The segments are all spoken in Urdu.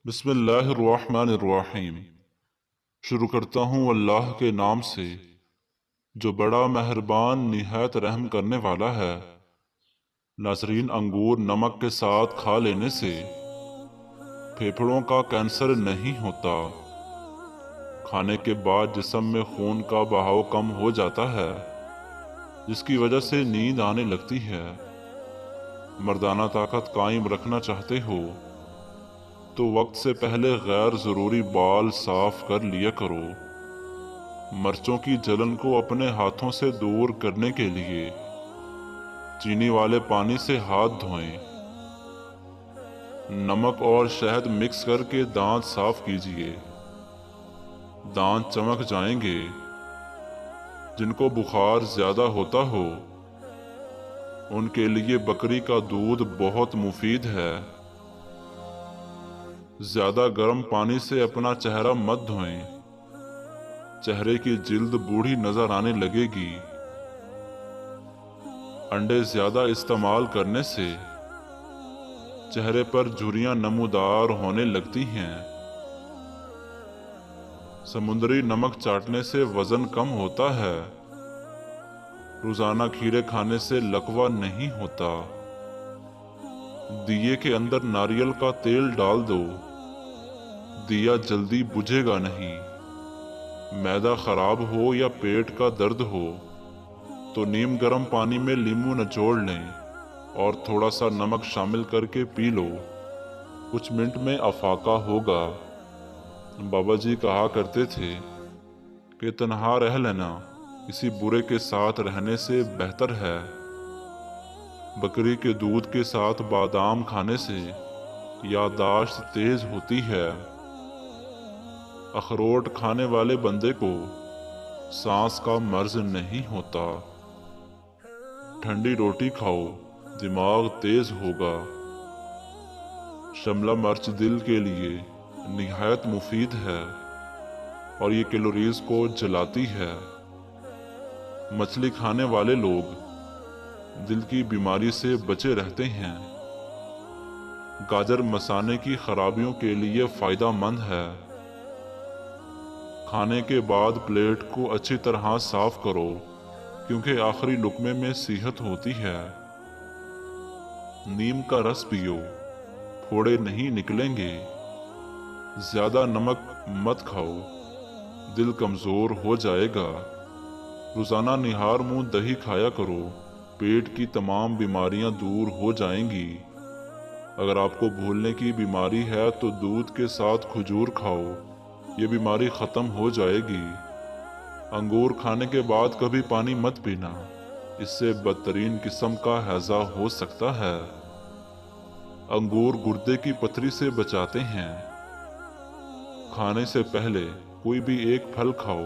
بسم اللہ الرحمن الرحیم۔ شروع کرتا ہوں اللہ کے نام سے جو بڑا مہربان نہایت رحم کرنے والا ہے۔ ناظرین، انگور نمک کے ساتھ کھا لینے سے پھیپھڑوں کا کینسر نہیں ہوتا۔ کھانے کے بعد جسم میں خون کا بہاؤ کم ہو جاتا ہے، جس کی وجہ سے نیند آنے لگتی ہے۔ مردانہ طاقت قائم رکھنا چاہتے ہو تو وقت سے پہلے غیر ضروری بال صاف کر لیا کرو۔ مرچوں کی جلن کو اپنے ہاتھوں سے دور کرنے کے لیے چینی والے پانی سے ہاتھ دھوئیں۔ نمک اور شہد مکس کر کے دانت صاف کیجیے، دانت چمک جائیں گے۔ جن کو بخار زیادہ ہوتا ہو ان کے لیے بکری کا دودھ بہت مفید ہے۔ زیادہ گرم پانی سے اپنا چہرہ مت دھوئیں، چہرے کی جلد بوڑھی نظر آنے لگے گی۔ انڈے زیادہ استعمال کرنے سے چہرے پر جھریاں نمودار ہونے لگتی ہیں۔ سمندری نمک چاٹنے سے وزن کم ہوتا ہے۔ روزانہ کھیرے کھانے سے لکوہ نہیں ہوتا۔ دیے کے اندر ناریل کا تیل ڈال دو، دیا جلدی بجھے گا نہیں۔ معدہ خراب ہو یا پیٹ کا درد ہو تو نیم گرم پانی میں لیمو نچوڑ لیں اور تھوڑا سا نمک شامل کر کے پی لو، کچھ منٹ میں افاقہ ہوگا۔ بابا جی کہا کرتے تھے کہ تنہا رہ لینا کسی برے کے ساتھ رہنے سے بہتر ہے۔ بکری کے دودھ کے ساتھ بادام کھانے سے یادداشت تیز ہوتی ہے۔ اخروٹ کھانے والے بندے کو سانس کا مرض نہیں ہوتا۔ ٹھنڈی روٹی کھاؤ، دماغ تیز ہوگا۔ شملہ مرچ دل کے لیے نہایت مفید ہے اور یہ کیلوریز کو جلاتی ہے۔ مچھلی کھانے والے لوگ دل کی بیماری سے بچے رہتے ہیں۔ گاجر مثانے کی خرابیوں کے لیے فائدہ مند ہے۔ کھانے کے بعد پلیٹ کو اچھی طرح صاف کرو کیونکہ آخری لقمے میں صحت ہوتی ہے۔ نیم کا رس پیو، پھوڑے نہیں نکلیں گے۔ زیادہ نمک مت کھاؤ، دل کمزور ہو جائے گا۔ روزانہ نہار منہ دہی کھایا کرو، پیٹ کی تمام بیماریاں دور ہو جائیں گی۔ اگر آپ کو بھولنے کی بیماری ہے تو دودھ کے ساتھ کھجور کھاؤ، یہ بیماری ختم ہو جائے گی۔ انگور کھانے کے بعد کبھی پانی مت پینا، اس سے بدترین قسم کا ہیضہ ہو سکتا ہے۔ انگور گردے کی پتھری سے بچاتے ہیں۔ کھانے سے پہلے کوئی بھی ایک پھل کھاؤ،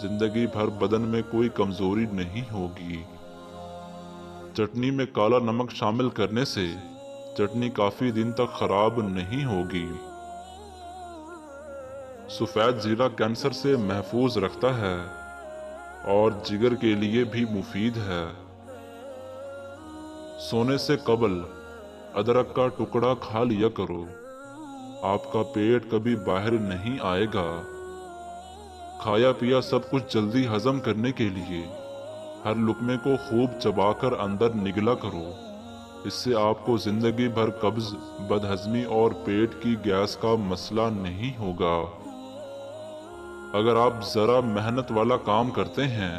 زندگی بھر بدن میں کوئی کمزوری نہیں ہوگی۔ چٹنی میں کالا نمک شامل کرنے سے چٹنی کافی دن تک خراب نہیں ہوگی۔ سفید زیرہ کینسر سے محفوظ رکھتا ہے اور جگر کے لیے بھی مفید ہے۔ سونے سے قبل ادرک کا ٹکڑا کھا لیا کرو، آپ کا پیٹ کبھی باہر نہیں آئے گا۔ کھایا پیا سب کچھ جلدی ہضم کرنے کے لیے ہر لقمے کو خوب چبا کر اندر نگلا کرو، اس سے آپ کو زندگی بھر قبض، بدہضمی اور پیٹ کی گیس کا مسئلہ نہیں ہوگا۔ اگر آپ ذرا محنت والا کام کرتے ہیں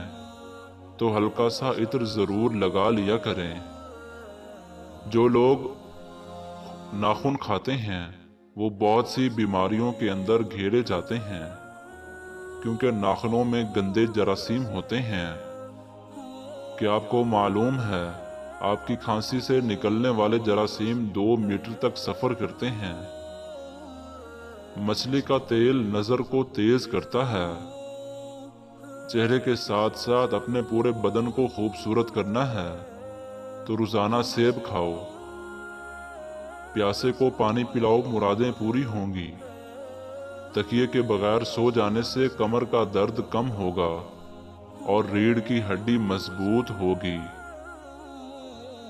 تو ہلکا سا عطر ضرور لگا لیا کریں۔ جو لوگ ناخن کھاتے ہیں وہ بہت سی بیماریوں کے اندر گھیرے جاتے ہیں کیونکہ ناخنوں میں گندے جراثیم ہوتے ہیں۔ کیا آپ کو معلوم ہے آپ کی کھانسی سے نکلنے والے جراثیم 2 میٹر تک سفر کرتے ہیں؟ مچھلی کا تیل نظر کو تیز کرتا ہے۔ چہرے کے ساتھ ساتھ اپنے پورے بدن کو خوبصورت کرنا ہے تو روزانہ سیب کھاؤ۔ پیاسے کو پانی پلاؤ، مرادیں پوری ہوں گی۔ تکیے کے بغیر سو جانے سے کمر کا درد کم ہوگا اور ریڑھ کی ہڈی مضبوط ہوگی۔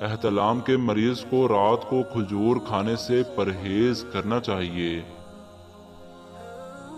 احتلام کے مریض کو رات کو کھجور کھانے سے پرہیز کرنا چاہیے۔